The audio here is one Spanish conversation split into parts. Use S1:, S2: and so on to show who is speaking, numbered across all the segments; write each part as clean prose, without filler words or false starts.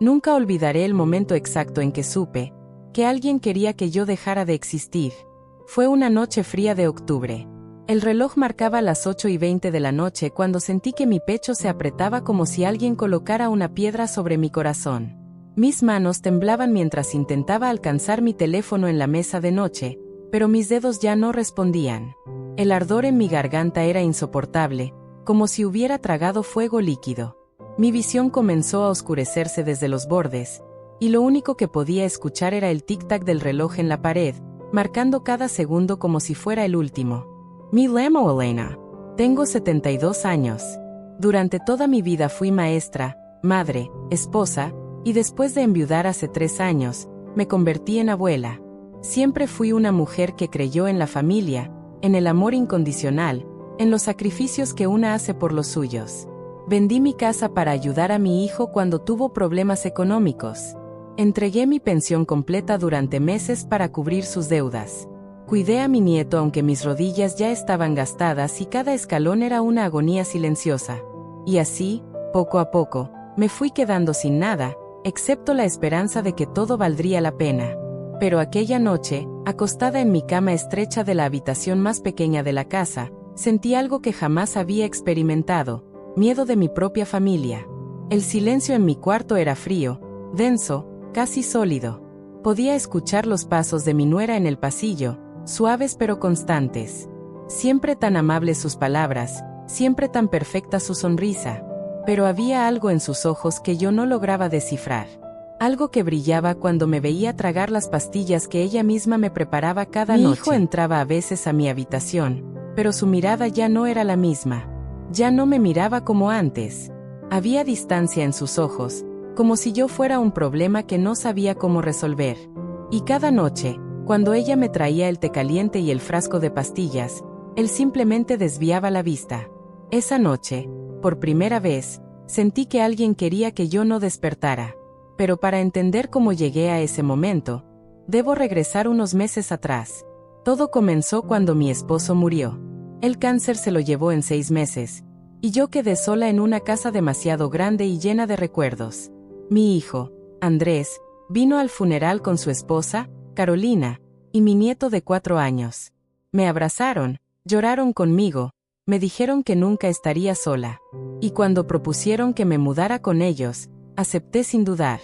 S1: Nunca olvidaré el momento exacto en que supe que alguien quería que yo dejara de existir. Fue una noche fría de octubre. El reloj marcaba las 8:20 de la noche cuando sentí que mi pecho se apretaba como si alguien colocara una piedra sobre mi corazón. Mis manos temblaban mientras intentaba alcanzar mi teléfono en la mesa de noche, pero mis dedos ya no respondían. El ardor en mi garganta era insoportable, como si hubiera tragado fuego líquido. Mi visión comenzó a oscurecerse desde los bordes, y lo único que podía escuchar era el tic-tac del reloj en la pared, marcando cada segundo como si fuera el último. Me llamo Elena. Tengo 72 años. Durante toda mi vida fui maestra, madre, esposa, y después de enviudar hace 3 años, me convertí en abuela. Siempre fui una mujer que creyó en la familia, en el amor incondicional, en los sacrificios que una hace por los suyos. Vendí mi casa para ayudar a mi hijo cuando tuvo problemas económicos. Entregué mi pensión completa durante meses para cubrir sus deudas. Cuidé a mi nieto aunque mis rodillas ya estaban gastadas y cada escalón era una agonía silenciosa. Y así, poco a poco, me fui quedando sin nada, excepto la esperanza de que todo valdría la pena. Pero aquella noche, acostada en mi cama estrecha de la habitación más pequeña de la casa, sentí algo que jamás había experimentado: miedo de mi propia familia. El silencio en mi cuarto era frío, denso, casi sólido. Podía escuchar los pasos de mi nuera en el pasillo, suaves pero constantes. Siempre tan amables sus palabras, siempre tan perfecta su sonrisa. Pero había algo en sus ojos que yo no lograba descifrar. Algo que brillaba cuando me veía tragar las pastillas que ella misma me preparaba cada noche. Mi hijo entraba a veces a mi habitación, pero su mirada ya no era la misma. Ya no me miraba como antes. Había distancia en sus ojos, como si yo fuera un problema que no sabía cómo resolver. Y cada noche, cuando ella me traía el té caliente y el frasco de pastillas, él simplemente desviaba la vista. Esa noche, por primera vez, sentí que alguien quería que yo no despertara. Pero para entender cómo llegué a ese momento, debo regresar unos meses atrás. Todo comenzó cuando mi esposo murió. El cáncer se lo llevó en 6 meses, y yo quedé sola en una casa demasiado grande y llena de recuerdos. Mi hijo, Andrés, vino al funeral con su esposa, Carolina, y mi nieto de 4 años. Me abrazaron, lloraron conmigo, me dijeron que nunca estaría sola. Y cuando propusieron que me mudara con ellos, acepté sin dudar.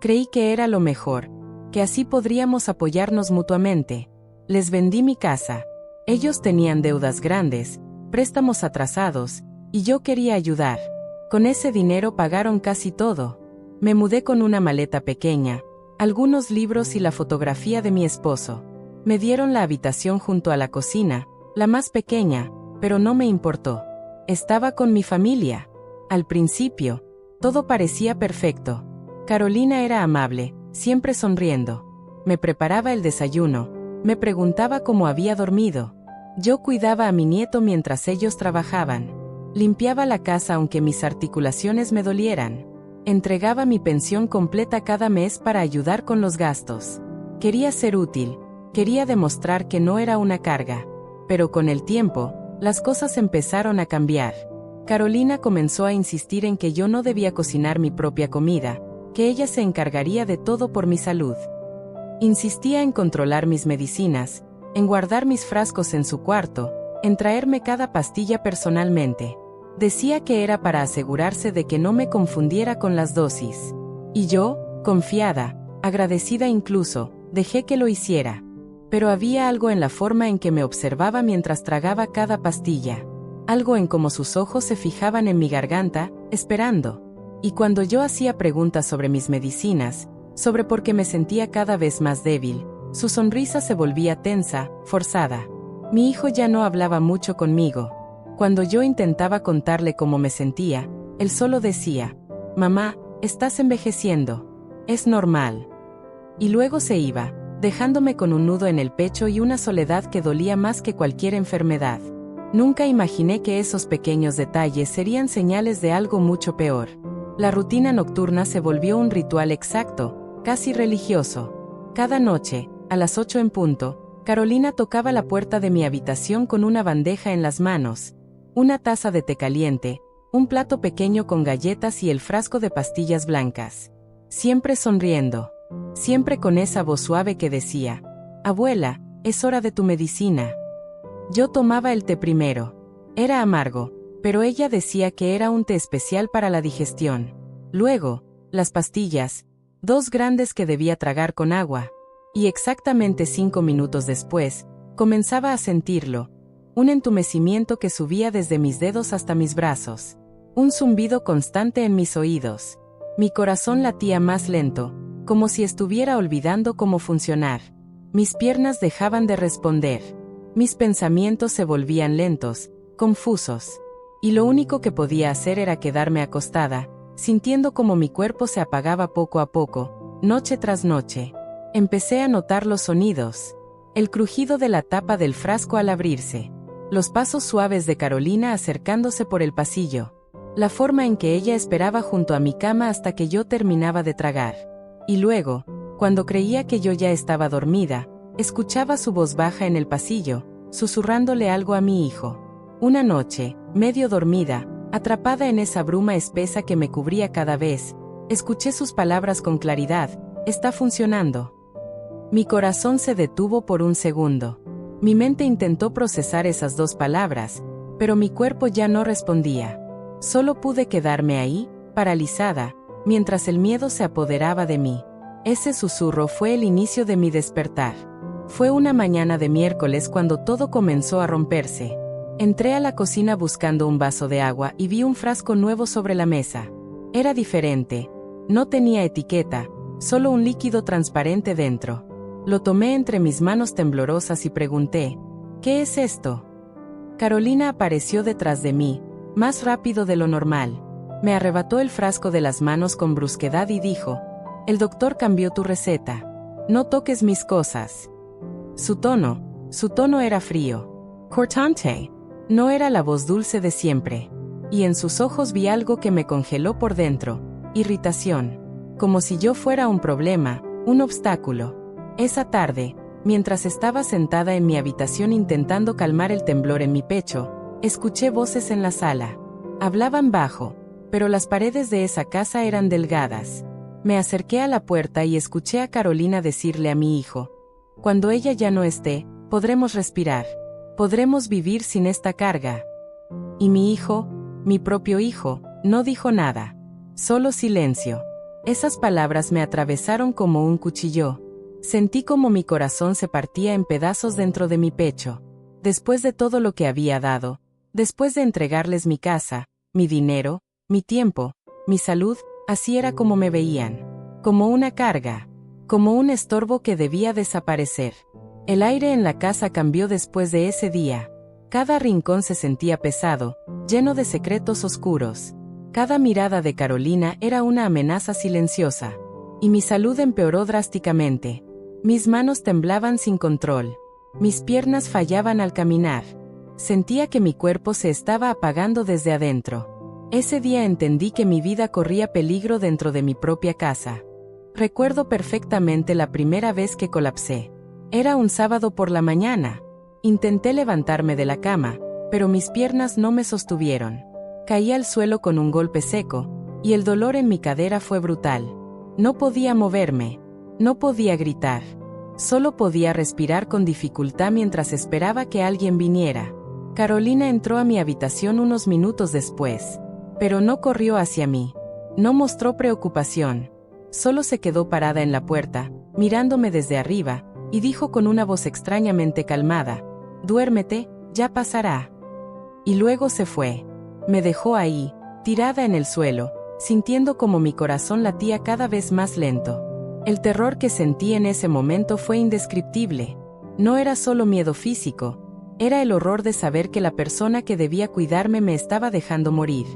S1: Creí que era lo mejor, que así podríamos apoyarnos mutuamente. Les vendí mi casa. Ellos tenían deudas grandes, préstamos atrasados, y yo quería ayudar. Con ese dinero pagaron casi todo. Me mudé con una maleta pequeña, algunos libros y la fotografía de mi esposo. Me dieron la habitación junto a la cocina, la más pequeña, pero no me importó. Estaba con mi familia. Al principio, todo parecía perfecto. Carolina era amable, siempre sonriendo. Me preparaba el desayuno, me preguntaba cómo había dormido. Yo cuidaba a mi nieto mientras ellos trabajaban. Limpiaba la casa aunque mis articulaciones me dolieran. Entregaba mi pensión completa cada mes para ayudar con los gastos. Quería ser útil, quería demostrar que no era una carga. Pero con el tiempo, las cosas empezaron a cambiar. Carolina comenzó a insistir en que yo no debía cocinar mi propia comida, que ella se encargaría de todo por mi salud. Insistía en controlar mis medicinas, en guardar mis frascos en su cuarto, en traerme cada pastilla personalmente. Decía que era para asegurarse de que no me confundiera con las dosis. Y yo, confiada, agradecida incluso, dejé que lo hiciera. Pero había algo en la forma en que me observaba mientras tragaba cada pastilla. Algo en cómo sus ojos se fijaban en mi garganta, esperando. Y cuando yo hacía preguntas sobre mis medicinas, sobre por qué me sentía cada vez más débil, su sonrisa se volvía tensa, forzada. Mi hijo ya no hablaba mucho conmigo. Cuando yo intentaba contarle cómo me sentía, él solo decía: «Mamá, estás envejeciendo. Es normal». Y luego se iba, dejándome con un nudo en el pecho y una soledad que dolía más que cualquier enfermedad. Nunca imaginé que esos pequeños detalles serían señales de algo mucho peor. La rutina nocturna se volvió un ritual exacto, casi religioso. Cada noche, a las 8 en punto, Carolina tocaba la puerta de mi habitación con una bandeja en las manos, una taza de té caliente, un plato pequeño con galletas y el frasco de pastillas blancas. siempre sonriendo, siempre con esa voz suave que decía: «Abuela, es hora de tu medicina». Yo tomaba el té primero. Era amargo, pero ella decía que era un té especial para la digestión. Luego, las pastillas, 2 grandes que debía tragar con agua. Y exactamente 5 minutos después, comenzaba a sentirlo. Un entumecimiento que subía desde mis dedos hasta mis brazos. Un zumbido constante en mis oídos. Mi corazón latía más lento, como si estuviera olvidando cómo funcionar. Mis piernas dejaban de responder. Mis pensamientos se volvían lentos, confusos. Y lo único que podía hacer era quedarme acostada, sintiendo como mi cuerpo se apagaba poco a poco, noche tras noche. Empecé a notar los sonidos. El crujido de la tapa del frasco al abrirse. Los pasos suaves de Carolina acercándose por el pasillo. La forma en que ella esperaba junto a mi cama hasta que yo terminaba de tragar. Y luego, cuando creía que yo ya estaba dormida, escuchaba su voz baja en el pasillo, susurrándole algo a mi hijo. Una noche, medio dormida, atrapada en esa bruma espesa que me cubría cada vez, escuché sus palabras con claridad: «Está funcionando». Mi corazón se detuvo por un segundo. Mi mente intentó procesar esas 2 palabras, pero mi cuerpo ya no respondía. Solo pude quedarme ahí, paralizada, mientras el miedo se apoderaba de mí. Ese susurro fue el inicio de mi despertar. Fue una mañana de miércoles cuando todo comenzó a romperse. Entré a la cocina buscando un vaso de agua y vi un frasco nuevo sobre la mesa. Era diferente. No tenía etiqueta, solo un líquido transparente dentro. Lo tomé entre mis manos temblorosas y pregunté: «¿Qué es esto?». Carolina apareció detrás de mí, más rápido de lo normal. Me arrebató el frasco de las manos con brusquedad y dijo: «El doctor cambió tu receta. No toques mis cosas». Su tono era frío. Cortante. No era la voz dulce de siempre. Y en sus ojos vi algo que me congeló por dentro: irritación. Como si yo fuera un problema, un obstáculo. Esa tarde, mientras estaba sentada en mi habitación intentando calmar el temblor en mi pecho, escuché voces en la sala. Hablaban bajo, pero las paredes de esa casa eran delgadas. Me acerqué a la puerta y escuché a Carolina decirle a mi hijo: «Cuando ella ya no esté, podremos respirar. Podremos vivir sin esta carga». Y mi hijo, mi propio hijo, no dijo nada. Solo silencio. Esas palabras me atravesaron como un cuchillo. Sentí como mi corazón se partía en pedazos dentro de mi pecho. Después de todo lo que había dado, después de entregarles mi casa, mi dinero, mi tiempo, mi salud, así era como me veían. Como una carga. Como un estorbo que debía desaparecer. El aire en la casa cambió después de ese día. Cada rincón se sentía pesado, lleno de secretos oscuros. Cada mirada de Carolina era una amenaza silenciosa. Y mi salud empeoró drásticamente. Mis manos temblaban sin control. Mis piernas fallaban al caminar. Sentía que mi cuerpo se estaba apagando desde adentro. Ese día entendí que mi vida corría peligro dentro de mi propia casa. Recuerdo perfectamente la primera vez que colapsé. Era un sábado por la mañana. Intenté levantarme de la cama, pero mis piernas no me sostuvieron. Caí al suelo con un golpe seco, y el dolor en mi cadera fue brutal. No podía moverme. No podía gritar. Solo podía respirar con dificultad mientras esperaba que alguien viniera. Carolina entró a mi habitación unos minutos después, pero no corrió hacia mí. No mostró preocupación. Solo se quedó parada en la puerta, mirándome desde arriba, y dijo con una voz extrañamente calmada: «Duérmete, ya pasará». Y luego se fue. Me dejó ahí, tirada en el suelo, sintiendo como mi corazón latía cada vez más lento. El terror que sentí en ese momento fue indescriptible. No era solo miedo físico, era el horror de saber que la persona que debía cuidarme me estaba dejando morir.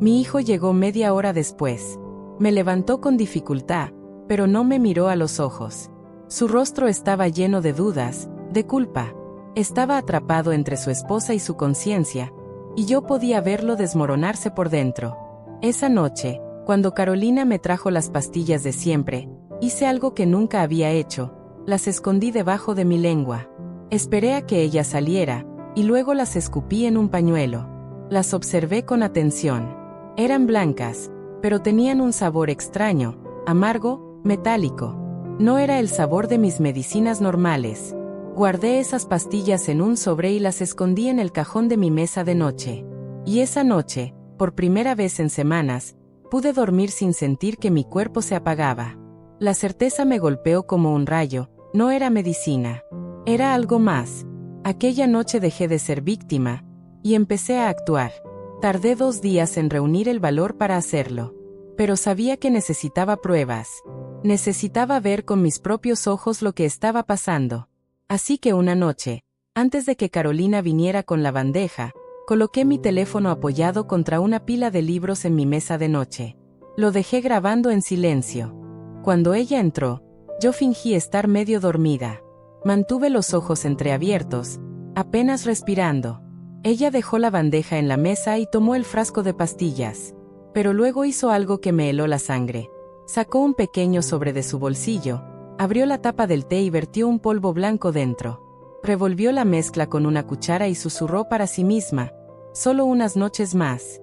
S1: Mi hijo llegó media hora después. Me levantó con dificultad, pero no me miró a los ojos. Su rostro estaba lleno de dudas, de culpa. Estaba atrapado entre su esposa y su conciencia, y yo podía verlo desmoronarse por dentro. Esa noche, cuando Carolina me trajo las pastillas de siempre, hice algo que nunca había hecho: las escondí debajo de mi lengua. Esperé a que ella saliera, y luego las escupí en un pañuelo. Las observé con atención. Eran blancas, pero tenían un sabor extraño, amargo, metálico. No era el sabor de mis medicinas normales. Guardé esas pastillas en un sobre y las escondí en el cajón de mi mesa de noche. Y esa noche, por primera vez en semanas, pude dormir sin sentir que mi cuerpo se apagaba. La certeza me golpeó como un rayo, no era medicina. Era algo más. Aquella noche dejé de ser víctima, y empecé a actuar. Tardé 2 días en reunir el valor para hacerlo. Pero sabía que necesitaba pruebas. Necesitaba ver con mis propios ojos lo que estaba pasando. Así que una noche, antes de que Carolina viniera con la bandeja, coloqué mi teléfono apoyado contra una pila de libros en mi mesa de noche. Lo dejé grabando en silencio. Cuando ella entró, yo fingí estar medio dormida. Mantuve los ojos entreabiertos, apenas respirando. Ella dejó la bandeja en la mesa y tomó el frasco de pastillas. Pero luego hizo algo que me heló la sangre. Sacó un pequeño sobre de su bolsillo, abrió la tapa del té y vertió un polvo blanco dentro. Revolvió la mezcla con una cuchara y susurró para sí misma: solo unas noches más.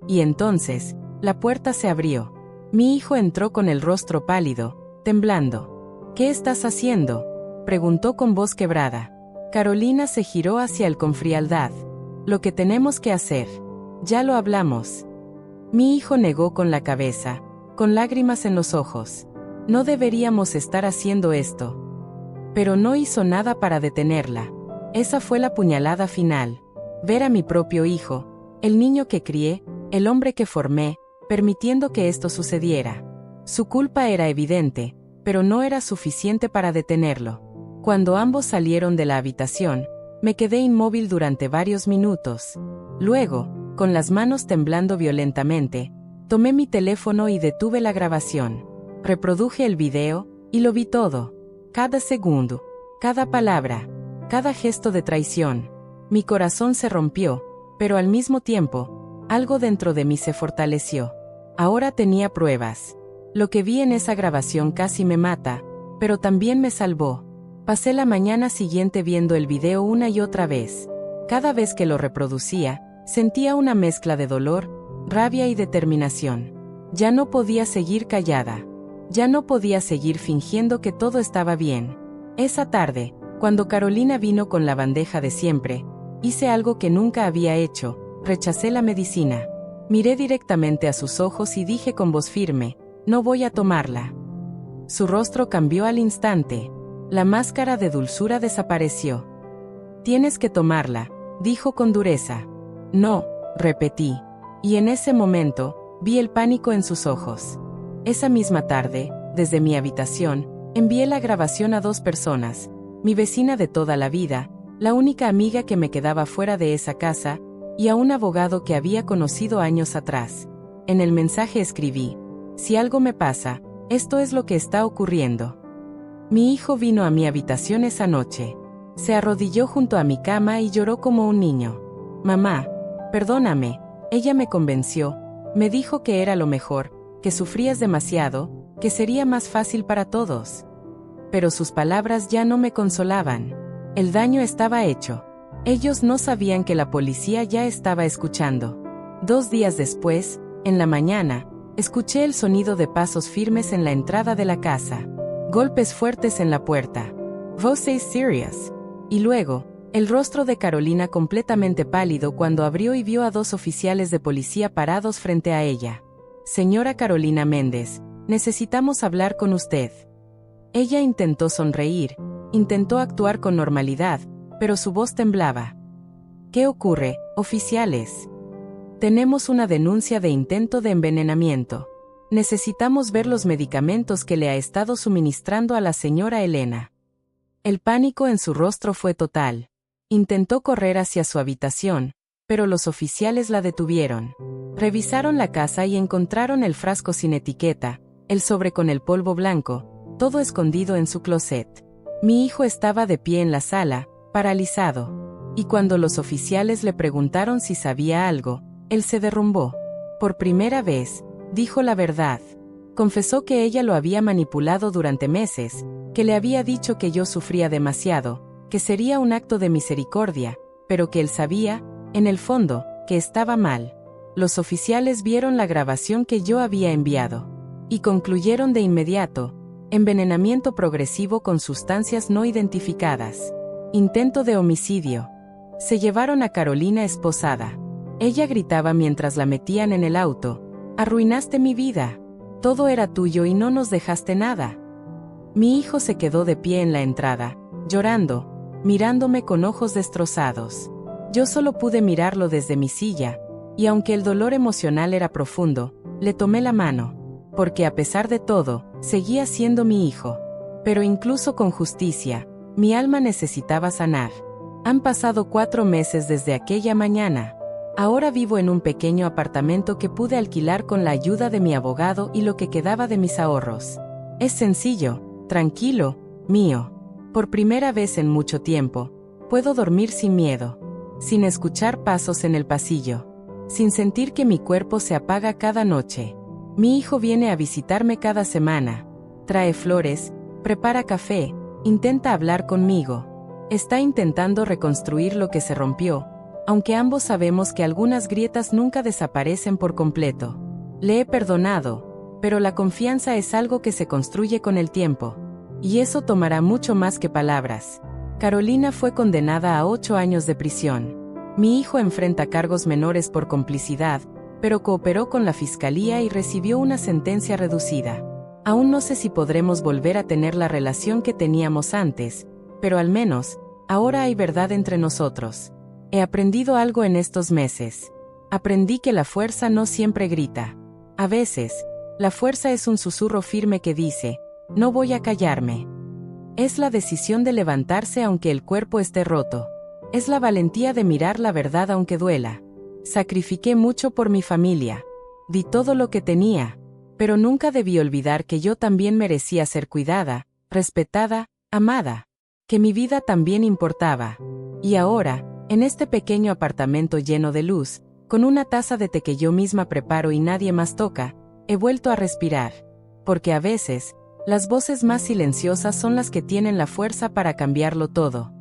S1: Y entonces, la puerta se abrió. Mi hijo entró con el rostro pálido, temblando. ¿Qué estás haciendo?, preguntó con voz quebrada. Carolina se giró hacia él con frialdad. Lo que tenemos que hacer. Ya lo hablamos. Mi hijo negó con la cabeza, con lágrimas en los ojos. No deberíamos estar haciendo esto. Pero no hizo nada para detenerla. Esa fue la puñalada final. Ver a mi propio hijo, el niño que crié, el hombre que formé, permitiendo que esto sucediera. Su culpa era evidente, pero no era suficiente para detenerlo. Cuando ambos salieron de la habitación, me quedé inmóvil durante varios minutos. Luego, con las manos temblando violentamente, tomé mi teléfono y detuve la grabación. Reproduje el video, y lo vi todo. Cada segundo, cada palabra, cada gesto de traición. Mi corazón se rompió, pero al mismo tiempo, algo dentro de mí se fortaleció. Ahora tenía pruebas. Lo que vi en esa grabación casi me mata, pero también me salvó. Pasé la mañana siguiente viendo el video una y otra vez. Cada vez que lo reproducía, sentía una mezcla de dolor, rabia y determinación. Ya no podía seguir callada. Ya no podía seguir fingiendo que todo estaba bien. Esa tarde, cuando Carolina vino con la bandeja de siempre, hice algo que nunca había hecho: rechacé la medicina. Miré directamente a sus ojos y dije con voz firme: no voy a tomarla. Su rostro cambió al instante. La máscara de dulzura desapareció. Tienes que tomarla, dijo con dureza. No, repetí. Y en ese momento, vi el pánico en sus ojos. Esa misma tarde, desde mi habitación, envié la grabación a 2 personas: mi vecina de toda la vida, la única amiga que me quedaba fuera de esa casa, y a un abogado que había conocido años atrás. En el mensaje escribí: si algo me pasa, esto es lo que está ocurriendo. Mi hijo vino a mi habitación esa noche. Se arrodilló junto a mi cama y lloró como un niño. Mamá, perdóname. Ella me convenció. Me dijo que era lo mejor, que sufrías demasiado, que sería más fácil para todos. Pero sus palabras ya no me consolaban. El daño estaba hecho. Ellos no sabían que la policía ya estaba escuchando. 2 días después, en la mañana, escuché el sonido de pasos firmes en la entrada de la casa. Golpes fuertes en la puerta. Voces serias. Y luego, el rostro de Carolina completamente pálido cuando abrió y vio a 2 oficiales de policía parados frente a ella. Señora Carolina Méndez, necesitamos hablar con usted. Ella intentó sonreír, intentó actuar con normalidad, pero su voz temblaba. ¿Qué ocurre, oficiales? Tenemos una denuncia de intento de envenenamiento. Necesitamos ver los medicamentos que le ha estado suministrando a la señora Elena. El pánico en su rostro fue total. Intentó correr hacia su habitación, pero los oficiales la detuvieron. Revisaron la casa y encontraron el frasco sin etiqueta, el sobre con el polvo blanco, todo escondido en su closet. Mi hijo estaba de pie en la sala, paralizado. Y cuando los oficiales le preguntaron si sabía algo, él se derrumbó. Por primera vez, dijo la verdad. Confesó que ella lo había manipulado durante meses, que le había dicho que yo sufría demasiado, que sería un acto de misericordia, pero que él sabía, en el fondo, que estaba mal. Los oficiales vieron la grabación que yo había enviado. Y concluyeron de inmediato: envenenamiento progresivo con sustancias no identificadas. Intento de homicidio. Se llevaron a Carolina esposada. Ella gritaba mientras la metían en el auto: arruinaste mi vida. Todo era tuyo y no nos dejaste nada. Mi hijo se quedó de pie en la entrada, llorando, mirándome con ojos destrozados. Yo solo pude mirarlo desde mi silla, y aunque el dolor emocional era profundo, le tomé la mano, porque a pesar de todo, seguía siendo mi hijo. Pero incluso con justicia, mi alma necesitaba sanar. Han pasado 4 meses desde aquella mañana. Ahora vivo en un pequeño apartamento que pude alquilar con la ayuda de mi abogado y lo que quedaba de mis ahorros. Es sencillo, tranquilo, mío. Por primera vez en mucho tiempo, puedo dormir sin miedo, sin escuchar pasos en el pasillo, sin sentir que mi cuerpo se apaga cada noche. Mi hijo viene a visitarme cada semana, trae flores, prepara café, intenta hablar conmigo. Está intentando reconstruir lo que se rompió, aunque ambos sabemos que algunas grietas nunca desaparecen por completo. Le he perdonado, pero la confianza es algo que se construye con el tiempo. Y eso tomará mucho más que palabras. Carolina fue condenada a 8 años de prisión. Mi hijo enfrenta cargos menores por complicidad, pero cooperó con la fiscalía y recibió una sentencia reducida. Aún no sé si podremos volver a tener la relación que teníamos antes, pero al menos, ahora hay verdad entre nosotros. He aprendido algo en estos meses. Aprendí que la fuerza no siempre grita. A veces, la fuerza es un susurro firme que dice: no voy a callarme. Es la decisión de levantarse aunque el cuerpo esté roto. Es la valentía de mirar la verdad aunque duela. Sacrifiqué mucho por mi familia. Di todo lo que tenía. Pero nunca debí olvidar que yo también merecía ser cuidada, respetada, amada. Que mi vida también importaba. Y ahora, en este pequeño apartamento lleno de luz, con una taza de té que yo misma preparo y nadie más toca, he vuelto a respirar. Porque a veces, las voces más silenciosas son las que tienen la fuerza para cambiarlo todo.